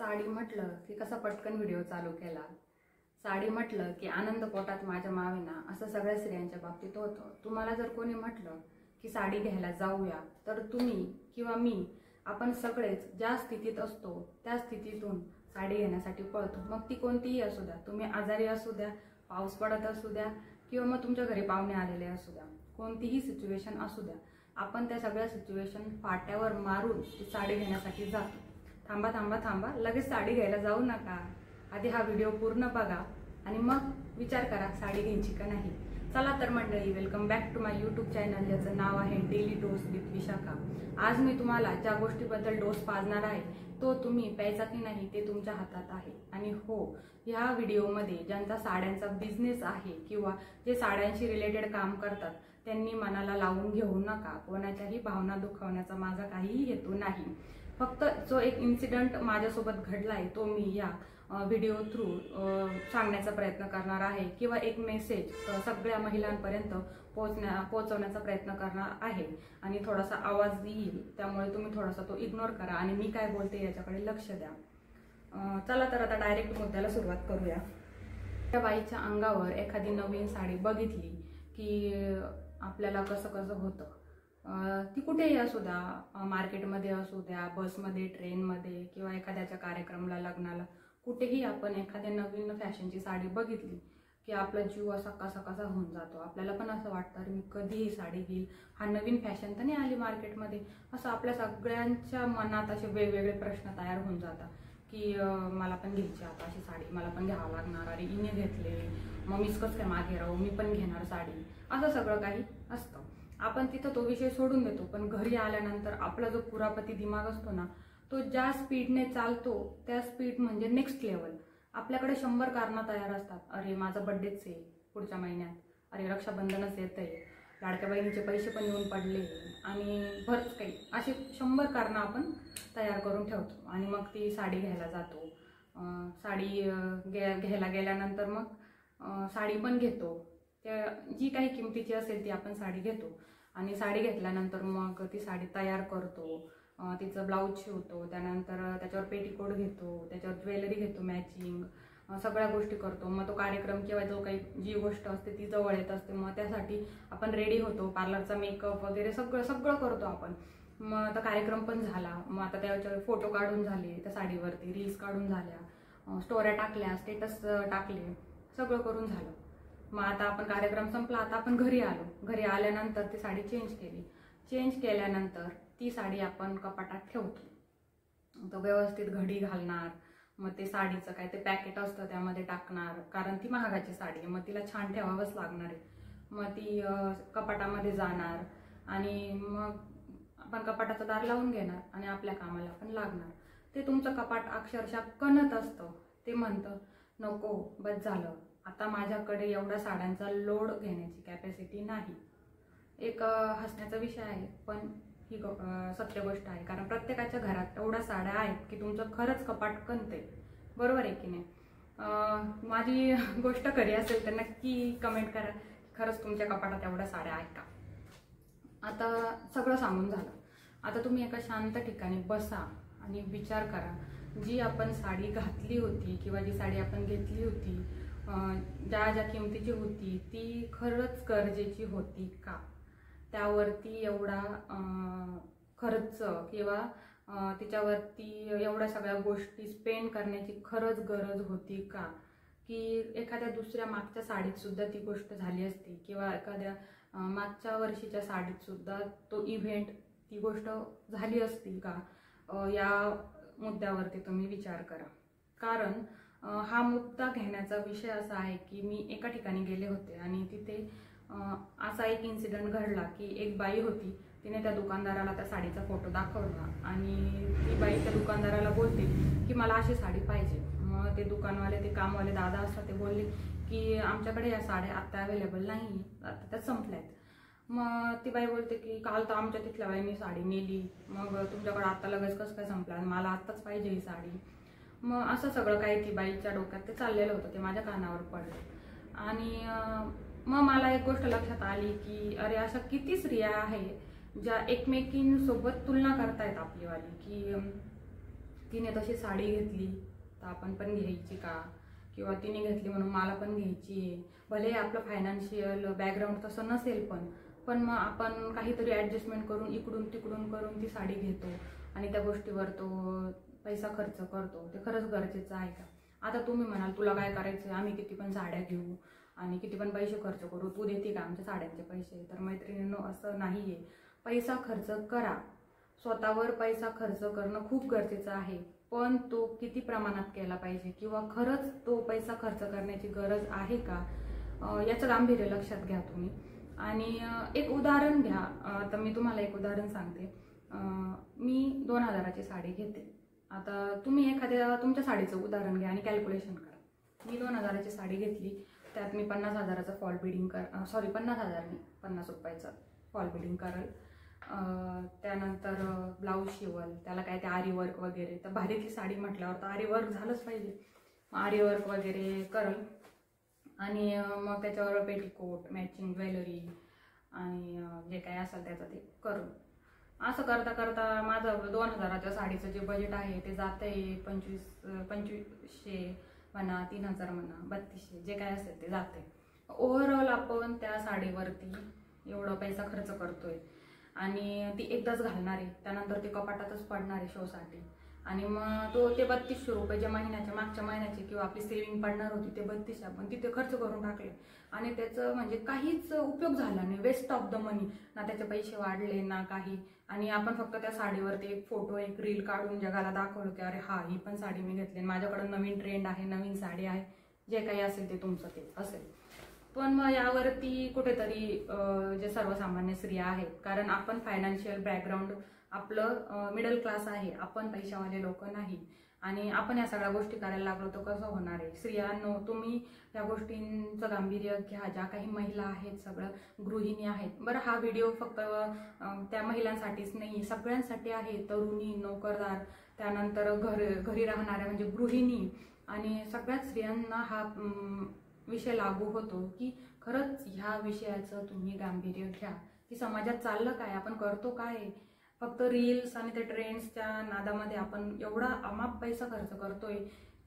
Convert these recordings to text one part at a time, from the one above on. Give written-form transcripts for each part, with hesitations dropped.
साडी म्हटलं की कसा पटकन व्हिडिओ चालू केला। साडी म्हटलं की आनंद पोटात माझ्या मावेना, असं सगळ्या स्त्रियांच्या बाबतीत होतं। तुम्हाला जर कोणी म्हटलं की साडी घ्यायला जाऊया, तर तुम्ही किंवा मी, आपण सगळेच ज्या स्थितीत असतो त्या स्थितीतून साडी घेण्यासाठी पळतो। मग ती कोणतीही असू द्या, तुम्ही आजारी असू द्या, पाऊस पडत असू द्या, किंवा मग तुमच्या घरी पाहुणे आलेले असू द्या, कोणतीही सिच्युएशन असू द्या, आपण त्या सगळ्या सिच्युएशन फाट्यावर मारून ती साडी घेण्यासाठी जातो। थांबा थांबा थांबा, लगेच साडी घ्यायला जाऊ नका। आधी हा व्हिडिओ पूर्ण बघा आणि मग विचार करा साडी घ्यायची का नाही। चला तर मंडळी, welcome back to my YouTube channel, ज्याचं नाव आहे डेली डोस विथ विशाखा। आज मी तुम्हाला ज्या गोष्टीबद्दल डोस पाजणार आहे तो तुम्ही प्यायचा की नाही ते तुमच्या हातात आहे। आणि हो, ह्या व्हिडिओमध्ये ज्यांचा साड्यांचा बिझनेस आहे किंवा जे साड्यांशी रिलेटेड काम करतात त्यांनी मनाला लावून घेऊ नका। कोणाच्याही भावना दुखावण्याचा माझा काहीही हेतू नाही। फक्त जो एक इन्सिडेंट माझ्यासोबत घडलाय तो मी या व्हिडिओ थ्रू सांगण्याचा प्रयत्न करणार आहे, किंवा एक मेसेज सगळ्या महिलांपर्यंत पोहोचवण्याचा प्रयत्न करणार आहे। आणि थोडासा आवाज येईल, त्यामुळे तुम्ही थोडासा तो इग्नोर करा आणि मी काय बोलते याच्याकडे लक्ष द्या। चला तर आता डायरेक्ट मुद्द्याला सुरुवात करूया। त्या बाईच्या अंगावर एखादी नवीन साडी बघितली की आपल्याला कसं कसं होतं। ती कुठेही असू द्या, मार्केटमध्ये असू द्या, बसमध्ये, ट्रेनमध्ये, किंवा एखाद्याच्या कार्यक्रमाला, लग्नाला, कुठेही आपण एखाद्या नवीन फॅशनची साडी बघितली की आपला जीव असा कसा कसा होऊन जातो। आपल्याला पण असं वाटतं अरे मी कधी ही साडी घेईल, हा नवीन फॅशन तर नाही आली मार्केटमध्ये, असं आपल्या सगळ्यांच्या मनात असे वेगवेगळे प्रश्न तयार होऊन जातात की मला पण घ्यायची आता अशी साडी, मला पण घ्यावं लागणार, अरे हिने घेतले मग मीच कसं काय मागे राहू, मी पण घेणार साडी, असं सगळं काही असतं। आपण तिथं तो विषय सोडून देतो, पण घरी आल्यानंतर आपला जो कुरापती दिमाग असतो ना, तो ज्या स्पीडने चालतो त्या स्पीड म्हणजे नेक्स्ट लेवल। आपल्याकडे 100 कारणं तयार असतात। अरे माझा बर्थडेच आहे पुढच्या महिन्यात, अरे रक्षाबंधनच येतंय, लाडक्या बहिणीचे पैसे पण येऊन पडले, आणि बरंच काही असे 100 कारणं आपण तयार करून ठेवतो आणि मग ती साडी घ्यायला जातो। साडी घ्यायला गेल्यानंतर मग साडी पण घेतो, त्या जी काही किमतीची असेल ती आपण साडी घेतो, आणि साडी घेतल्यानंतर मग ती साडी तयार करतो, तिचं ब्लाऊज शिवतो, त्यानंतर त्याच्यावर पेटीकोट घेतो, त्याच्यावर ज्वेलरी घेतो मॅचिंग, सगळ्या गोष्टी करतो। मग तो कार्यक्रम किंवा जो काही जी गोष्ट असते ती जवळ येत असते, मग त्यासाठी आपण रेडी होतो, पार्लरचा मेकअप वगैरे सगळं करतो आपण। मग आता कार्यक्रम पण झाला, मग आता त्याच्यावर फोटो काढून झाले, त्या साडीवरती रील्स काढून झाल्या, स्टोऱ्या टाकल्या, स्टेटस टाकले, सगळं करून झालं। मग आता आपण कार्यक्रम संपला, आता आपण घरी आलो, घरी आल्यानंतर ती साडी चेंज केल्यानंतर ती साडी आपण कपाटात ठेवतो, तो व्यवस्थित घडी घालणार, मग ते साडीचं काय ते पॅकेट असतं त्यामध्ये टाकणार, कारण ती महागाची साडी आहे, मग तिला छान ठेवावंच लागणार आहे। मग ती कपाटामध्ये जाणार आणि मग आपण कपाटाचं दार लावून घेणार आणि आपल्या कामाला आपण लागणार। ते तुमचं कपाट अक्षरशः कणत असतं, ते म्हणतं नको बस झालं, आता माझ्याकडे एवढ्या साड्यांचा लोड घेण्याची कॅपॅसिटी नाही। एक हसण्याचा विषय आहे, पण ही सत्य गोष्ट आहे, कारण प्रत्येकाच्या घरात एवढ्या साड्या आहेत की तुमचं खरंच कपाट कणते, बरोबर आहे की नाही। माझी गोष्ट खरी असेल तर नक्की कमेंट करा, खरंच तुमच्या कपाटात एवढ्या साड्या आहेत का। आता सगळं सांगून झालं, आता तुम्ही एका शांत ठिकाणी बसा आणि विचार करा, जी आपण साडी घातली होती किंवा जी साडी आपण घेतली होती, ज्या किमतीची होती ती खरंच गरजेची होती का, त्यावरती एवढा खर्च किंवा तिच्यावरती एवढ्या सगळ्या गोष्टी स्पेंड करण्याची खरंच गरज होती का, की एखाद्या दुसऱ्या मागच्या साडीत सुद्धा ती गोष्ट झाली असती, किंवा एखाद्या मागच्या वर्षीच्या साडीत सुद्धा तो इव्हेंट, ती गोष्ट झाली असती का, या मुद्द्यावरती तुम्ही विचार करा। कारण हा मुद्दा घेण्याचा विषय असा आहे की मी एका ठिकाणी गेले होते आणि तिथे असा एक इन्सिडेंट घडला की एक बाई होती, तिने त्या दुकानदाराला त्या साडीचा फोटो दाखवला आणि ती बाई त्या दुकानदाराला बोलते की मला अशी साडी पाहिजे। मग ते दुकानवाले, ते कामवाले दादा असतात, ते बोलले की आमच्याकडे या साड्या आत्ता अवेलेबल नाही, आता त्या संपल्यात। मग ती बाई बोलते की काल तर आमच्या तिथल्या बाईंनी साडी नेली, मग तुमच्याकडे आत्ता लगेच कसं काय संपला, मला आत्ताच पाहिजे ही साडी। मग असं सगळं काही ती बाईच्या डोक्यात ते चाललेलं होतं, ते माझ्या कानावर पडलं। आणि मग मला एक गोष्ट लक्षात आली की अरे अशा किती स्त्रिया आहे ज्या एकमेकींसोबत तुलना करतायत आपलीवाली, की तिने तशी साडी घेतली तर आपण पण घ्यायची का, किंवा तिने घेतली म्हणून मला पण घ्यायची आहे. भले आपलं फायनान्शियल बॅकग्राऊंड तसं नसेल पण मग आपण काहीतरी ॲडजस्टमेंट करून इकडून तिकडून करून ती साडी घेतो आणि त्या गोष्टीवर तो पैसा खर्च करतो. ते खरंच गरजेचं आहे का? आता तुम्ही म्हणाल तुला काय करायचं, आम्ही किती पण साड्या घेऊ आणि किती पण पैसे खर्च करू, तू देते का आमच्या साड्यांचे पैसे? तर मैत्रिणींनो, असं नाही आहे. पैसा खर्च करा, स्वतःवर पैसा खर्च करणं खूप गरजेचं आहे, पण तो किती प्रमाणात केला पाहिजे किंवा खरंच तो पैसा खर्च करण्याची गरज आहे का, याचं गांभीर्य लक्षात घ्या तुम्ही. आणि एक उदाहरण घ्या. तर मी तुम्हाला एक उदाहरण सांगते. मी 2000ची साडी घेते. आता तुम्ही एखाद्या तुमच्या साडीचं उदाहरण घ्या आणि कॅल्क्युलेशन करा. मी 2000ची साडी घेतली, त्यात मी 50,000चा फॉल बिडिंग 50,000 नाही, 50 रुपयाचं फॉल बिडिंग करल. त्यानंतर ब्लाऊज शिवल, त्याला काय ते आरी वर्क वगैरे. तर भारीतली साडी म्हटल्यावर तर आरी वर्क झालंच पाहिजे. आरी वर्क वगैरे करल आणि मग त्याच्यावर पेटीकोट, मॅचिंग ज्वेलरी आणि जे काय असेल त्याचं ते करून. असं करता करता माझं 2000च्या साडीचं जे बजेट आहे ते जातं आहे 2500 म्हणा, 3000 म्हणा, 3200, जे काय असेल ते जाते. ओव्हरऑल आपण त्या साडीवरती एवढा पैसा खर्च करतोय आणि ती एकदाच घालणार आहे, त्यानंतर ती कपाटातच पडणार आहे शोसाठी. आणि मग ते 3200 रुपये जे मागच्या महिन्याचे किंवा आपली सेविंग पडणार होती ते 3200 आपण तिथे खर्च करून टाकले आणि त्याचं म्हणजे काहीच उपयोग झाला नाही. वेस्ट ऑफ द मनी. ना त्याचे पैसे वाढले ना काही. आणि आपण फक्त त्या साडीवरती एक फोटो, एक रील काढून जगाला दाखवलं की अरे हा, ही पण साडी मी घेतली, माझ्याकडे नवीन ट्रेंड आहे, नवीन साडी आहे, जे काही असेल ते तुमचं ते असेल. पण मग यावरती कुठेतरी जे सर्वसामान्य स्त्रिया आहेत, कारण आपण फायनान्शियल बॅकग्राऊंड आपलं मिडल क्लास आहे, आपण पैशावाले लोक नाही, आणि आपण या सगळ्या गोष्टी करायला लागलो तर कसं होणार आहे? स्त्रियांनो, तुम्ही या गोष्टींचं गांभीर्य घ्या. ज्या काही महिला आहेत, सगळं गृहिणी आहेत. बरं, हा व्हिडिओ फक्त त्या महिलांसाठीच नाही, सगळ्यांसाठी आहे. तरुणी, नोकरदार, त्यानंतर घरी राहणाऱ्या म्हणजे गृहिणी, आणि सगळ्याच स्त्रियांना हा विषय लागू होतो की खरंच ह्या विषयाचं तुम्ही गांभीर्य घ्या की समाजात चाललं काय, आपण करतो काय. फक्त रील्स आणि ते ट्रेंड्सच्या नादामध्ये आपण एवढा अमाप पैसा खर्च करतोय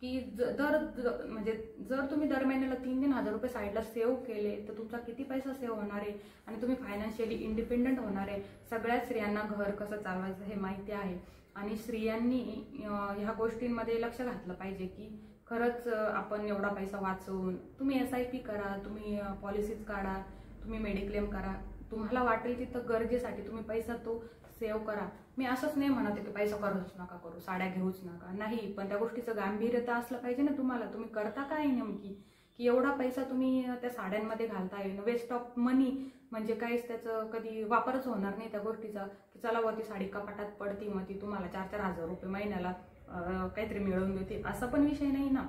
की जर तुम्ही दर महिन्याला 3,000 रुपये साईडला सेव्ह केले तर तुमचा किती पैसा सेव्ह होणार आहे आणि तुम्ही फायनान्शियली इंडिपेंडंट होणार आहे. सगळ्या स्त्रियांना घर कसं चालवायचं हे माहिती आहे आणि स्त्रियांनी ह्या गोष्टींमध्ये लक्ष घातलं पाहिजे की खरंच आपण एवढा पैसा वाचवून तुम्ही SIP करा, तुम्ही पॉलिसीज काढा, तुम्ही मेडिक्लेम करा, तुम्हाला वाटेल तिथं गरजेसाठी तुम्ही पैसा तो सेव्ह करा. मी असंच नाही म्हणते की पैसा खर्च नका करू, साड्या घेऊच नका, नाही, पण त्या गोष्टीचं गांभीर्य तर असलं पाहिजे ना तुम्हाला. तुम्ही करता काय नेमकी की एवढा पैसा तुम्ही त्या साड्यांमध्ये घालताय, वेस्ट ऑफ मनी. म्हणजे काहीच त्याचं कधी वापरच होणार नाही त्या गोष्टीचा की चला व ती साडी कपाटात पडती, मग ती तुम्हाला 4-4 हजार रुपये महिन्याला काहीतरी मिळवून देते, असा पण विषय नाही ना.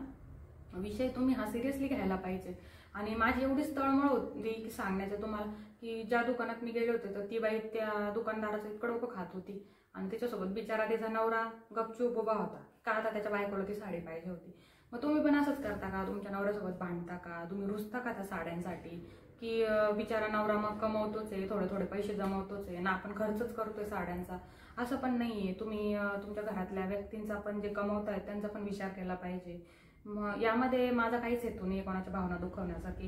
विषय तुम्ही हा सिरियसली घ्यायला पाहिजे. आणि माझी एवढीच तळमळ होती की सांगण्याचं तुम्हाला की ज्या दुकानात मी गेले होते तर ती बाई त्या दुकानदाराचं इतकं डोकं खात होती आणि त्याच्यासोबत बिचारा त्याचा नवरा गपचूप उभा होता का, आता त्याच्या बायकोला ती साडी पाहिजे होती. मग तुम्ही पण असंच करता का? तुमच्या नवऱ्यासोबत भांडता का? तुम्ही रुसता का त्या साड्यांसाठी की बिचारा नवरा मग कमवतोच आहे, थोडे थोडे पैसे जमवतोच आहे ना, आपण खर्चच करतोय साड्यांचा, असं पण नाही आहे. तुम्ही तुमच्या घरातल्या व्यक्तींचा पण जे कमवतायत त्यांचा पण विचार केला पाहिजे. मग यामध्ये माझा काहीच हेतू नाही कोणाच्या भावना दुखवण्याचा की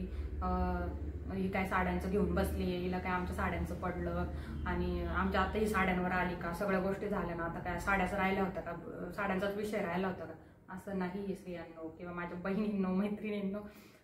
ही काय साड्यांचं घेऊन बसली आहे, हिला काय आमच्या साड्यांचं पडलं आणि आमच्या आता ही साड्यांवर आली का, सगळ्या गोष्टी झाल्या ना, आता काय साड्याचं राहिल्या होत्या का, साड्यांचाच विषय राहिला होता का, असं नाही. स्त्रियांनो किंवा माझ्या बहिणींनो, मैत्रिणींनो,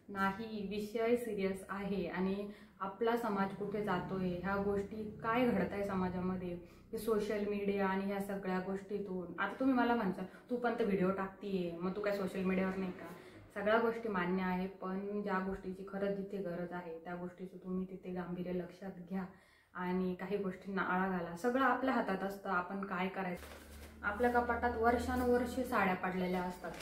नाही, विषय सिरियस आहे आणि आपला समाज कुठे जातोय, ह्या गोष्टी काय घडत आहे समाजामध्ये, सोशल मीडिया आणि ह्या सगळ्या गोष्टीतून. आता तुम्ही मला म्हणता तू पण तर व्हिडिओ टाकतीये, मग तू काय सोशल मीडियावर नाही का? सगळ्या गोष्टी मान्य आहे, पण ज्या गोष्टीची खरंच जिथे गरज आहे त्या गोष्टीचं तुम्ही तिथे गांभीर्य लक्षात घ्या आणि काही गोष्टींना आळा घाला. सगळं आपल्या हातात असतं, आपण काय करायचं. आपल्या कपाटात वर्षानुवर्षे साड्या पडलेल्या असतात,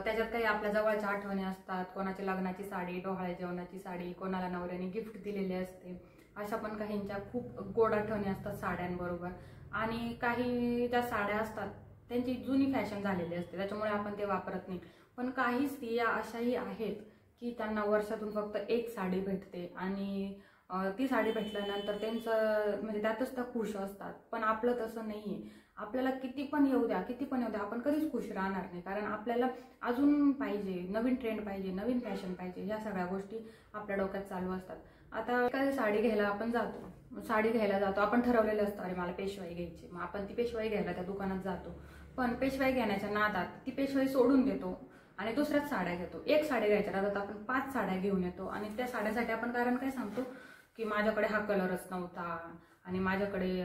त्याच्यात काही आपल्या जवळच्या आठवणी असतात, कोणाची लग्नाची साडी, डोहाळे जेवणाची साडी, कोणाला नवऱ्याने गिफ्ट दिलेली असते, अशा पण काहींच्या खूप गोड आठवणी असतात साड्यांबरोबर. आणि काही ज्या साड्या असतात त्यांची जुनी फॅशन झालेली असते, त्याच्यामुळे आपण ते वापरत नाही. पण काही स्त्रिया अशाही आहेत की त्यांना वर्षातून फक्त एक साडी भेटते आणि ती साडी भेटल्यानंतर त्यांचं म्हणजे त्यातच त्या खुश असतात. पण आपलं तसं नाही आहे. आपल्याला किती पण येऊ द्या आपण कधीच खुश राहणार नाही, कारण आपल्याला अजून पाहिजे, नवीन ट्रेंड पाहिजे, नवीन फॅशन पाहिजे, ह्या सगळ्या गोष्टी आपल्या डोक्यात चालू असतात. आता एखादी साडी घ्यायला आपण जातो, आपण ठरवलेलं असतं अरे मला पेशवाई घ्यायची, मग आपण ती पेशवाई घ्यायला त्या दुकानात जातो. पण पेशवाई घेण्याच्या नादात ती पेशवाई सोडून देतो आणि दुसऱ्याच साड्या घेतो. एक साडी घ्यायच्या नादात आपण 5 साड्या घेऊन येतो आणि त्या साड्यासाठी आपण कारण काय सांगतो की माझ्याकडे हा कलरच नव्हता आणि माझ्याकडे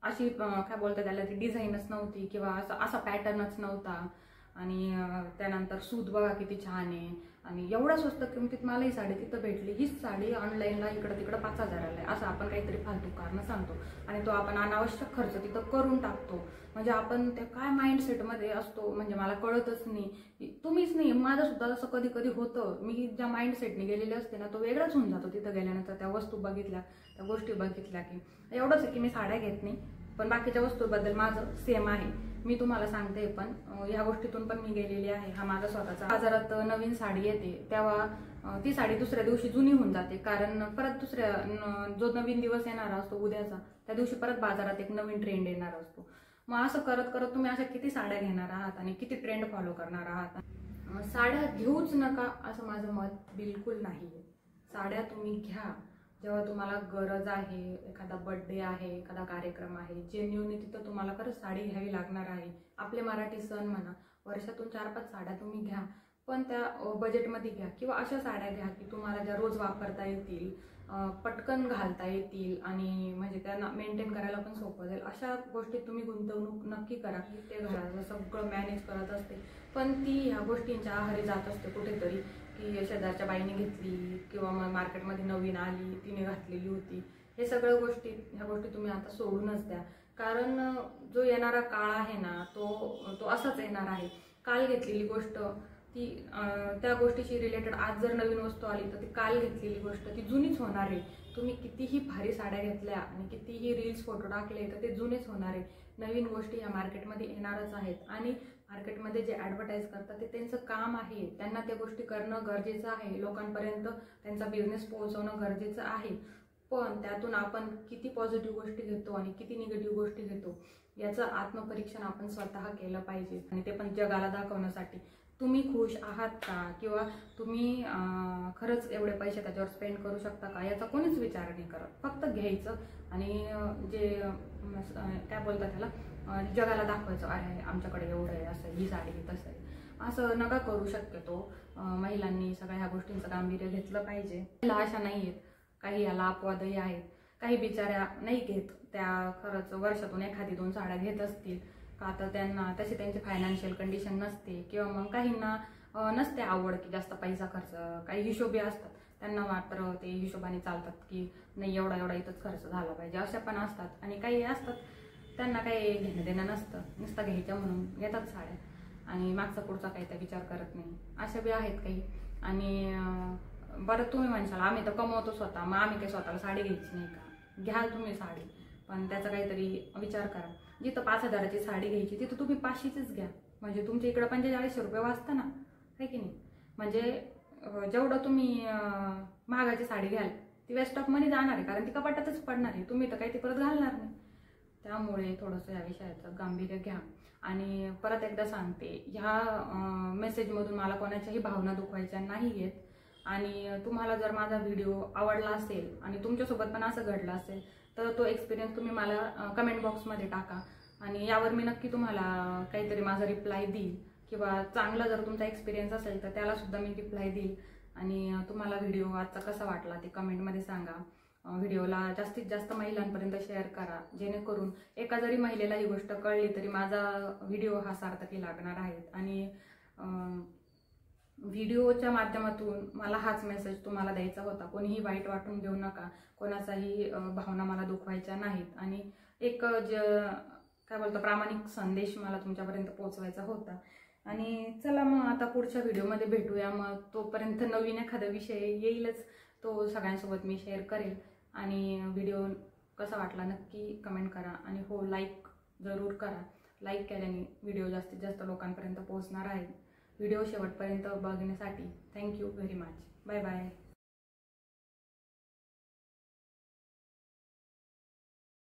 अशी काय बोलतात त्याला ती डिझाईनच नव्हती किंवा असा पॅटर्नच नव्हता आणि त्यानंतर सूत बघा किती छान आहे आणि एवढा स्वस्त किमतीत मला ही साडी तिथं भेटली. हीच साडी ऑनलाईनला इकडं तिकडं 5,000ला आहे असं आपण काहीतरी फालतू कारण सांगतो आणि तो आपण अनावश्यक खर्च तिथं करून टाकतो. म्हणजे आपण त्या काय माइंडसेटमध्ये असतो म्हणजे मला कळतच नाही. तुम्हीच नाही, माझं सुद्धा असं कधी कधी होतं. मी ज्या माइंडसेटने गेलेले असते ना तो वेगळाच होऊन जातो तिथं गेल्यानंतर. त्या वस्तू बघितल्या, त्या गोष्टी बघितल्या की एवढंच आहे की मी साड्या घेत नाही, पण बाकीच्या वस्तूबद्दल माझं सेम आहे. मी तुम्हाला सांगते, पण ह्या गोष्टीतून पण मी गेलेली आहे. हा माझा स्वतःचा. बाजारात नवीन साडी येते तेव्हा ती साडी दुसऱ्या दिवशी जुनी होऊन जाते, कारण परत जो नवीन दिवस येणार असतो उद्याचा, त्या दिवशी परत बाजारात एक नवीन ट्रेंड येणार असतो. मग असं करत करत तुम्ही अशा किती साड्या घेणार आहात आणि किती ट्रेंड फॉलो करणार आहात. साड्या घेऊच नका असं माझं मत बिलकुल नाही आहे. साड्या तुम्ही घ्या जेव्हा तुम्हाला गरज आहे, एखादा बर्थडे आहे, एखादा कार्यक्रम आहे, जेन्युइनली तिथं तुम्हाला खरंच साडी घ्यावी लागणार आहे. आपले मराठी सण म्हणा, वर्षातून 4-5 साड्या तुम्ही घ्या, पण त्या बजेटमध्ये घ्या किंवा अशा साड्या घ्या की तुम्हाला ज्या रोज वापरता येतील, पटकन घालता येतील आणि म्हणजे त्यांना मेंटेन करायला पण सोपं जाईल. अशा गोष्टीत तुम्ही गुंतवणूक नक्की करा. ते घराचं सगळं मॅनेज करत असते, पण ती ह्या गोष्टींच्या आहारी जात असते कुठेतरी की शेजारच्या बाईने घेतली किंवा मग मार्केटमध्ये नवीन आली, तिने घातलेली होती. ह्या गोष्टी तुम्ही आता सोडूनच द्या, कारण जो येणारा काळ आहे ना तो असाच येणार आहे. काल घेतलेली गोष्ट ती त्या गोष्टीशी रिलेटेड आज जर नवीन वस्तू आली तर ती काल घेतलेली गोष्ट ती जुनीच होणार आहे. तुम्ही कितीही भारी साड्या घेतल्या आणि कितीही रील्स फोटो टाकले तर ते जुनेच होणार आहे. नवीन गोष्टी ह्या मार्केटमध्ये येणारच आहेत आणि मार्केटमध्ये जे ॲडव्हर्टाईज करतात ते त्यांचं काम आहे. त्यांना त्या गोष्टी करणं गरजेचं आहे, लोकांपर्यंत त्यांचा बिझनेस पोहोचवणं गरजेचं आहे. पण त्यातून आपण किती पॉझिटिव्ह गोष्टी घेतो आणि किती निगेटिव्ह गोष्टी घेतो याचं आत्मपरीक्षण आपण स्वतः केलं पाहिजे. आणि ते पण जगाला दाखवण्यासाठी तुम्ही खुश आहात का किंवा तुम्ही खरंच एवढे पैसे त्याच्यावर स्पेंड करू शकता का याचा कोणीच विचार नाही करत. फक्त घ्यायचं आणि जे काय बोलतात त्याला जगाला दाखवायचं आहे आमच्याकडे एवढं आहे, असं ही साडी तसं आहे. असं नका करू. शक्यतो महिलांनी सगळ्या ह्या गोष्टींचं गांभीर्य घेतलं पाहिजे. अशा नाही आहेत, काही याला अपवादही आहेत. काही बिचाऱ्या नाही घेत, त्या खरंच वर्षातून 1-2 साड्या घेत असतील का तर त्यांना तशी त्यांची फायनान्शियल कंडिशन नसते किंवा मग काहींना नसते आवड की जास्त पैसा खर्च. काही हिशोबी असतात, त्यांना मात्र ते हिशोबाने चालतात की नाही एवढा इथंच खर्च झाला पाहिजे, अशा पण असतात. आणि काही असतात त्यांना काही घेणं देणं नसतं, नुसतं घ्यायच्या म्हणून घेतात साड्या आणि मागचा पुढचा काही त्या विचार करत नाही. अशा बी आहेत काही. आणि बरं तुम्ही म्हणशाल आम्ही तर कमवतो स्वतः, मग आम्ही काही स्वतःला साडी घ्यायची नाही का? घ्या तुम्ही साडी, पण त्याचा काहीतरी विचार करा. जिथं 5,000ची साडी घ्यायची तिथं तुम्ही 500चीच घ्या. म्हणजे तुमच्या इकडं 4500 रुपये वाचतं ना, आहे की नाही? म्हणजे जेवढं तुम्ही महागाची साडी घ्याल ती वेस्ट ऑफ मनी जाणार आहे, कारण ती कपाटातच पडणार आहे. तुम्ही तर काही ती परत घालणार नाही. त्यामुळे थोडंसं या विषयाचं गांभीर्य घ्या. आणि परत एकदा सांगते, ह्या मेसेजमधून मला कोणाच्याही भावना दुखवायच्या नाही आहेत. आणि तुम्हाला जर माझा व्हिडिओ आवडला असेल आणि तुमच्यासोबत पण असं घडलं असेल तर तो एक्सपिरियन्स तुम्ही मला कमेंट बॉक्समध्ये टाका आणि यावर मी नक्की तुम्हाला काहीतरी माझा रिप्लाय देईल किंवा चांगला जर तुमचा एक्सपिरियन्स असेल तर त्यालासुद्धा मी रिप्लाय देईल. आणि तुम्हाला व्हिडिओ आजचा कसा वाटला ते कमेंटमध्ये सांगा. व्हिडिओला जास्तीत जास्त महिलांपर्यंत शेअर करा, जेणेकरून एका जरी महिलेला ही गोष्ट कळली तरी माझा व्हिडिओ हा सार्थकी लागणार आहे. आणि व्हिडिओच्या माध्यमातून मला हाच मेसेज तुम्हाला द्यायचा होता. कोणीही वाईट वाटून घेऊ नका, कोणाचाही भावना मला दुखवायच्या नाहीत. आणि एक काय बोलतो प्रामाणिक संदेश मला तुमच्यापर्यंत पोहोचवायचा होता. आणि चला मग आता पुढच्या व्हिडिओमध्ये भेटूया. मग तोपर्यंत नवीन एखादा विषय येईलच, तो सगळ्यांसोबत मी शेअर करेल. आणि व्हिडिओ कसा वाटला नक्की कमेंट करा आणि हो लाईक जरूर करा. लाईक केल्याने व्हिडिओ जास्तीत जास्त लोकांपर्यंत पोहोचणार आहे. व्हिडिओ शेवटपर्यंत बघण्यासाठी thank you very much. Bye bye.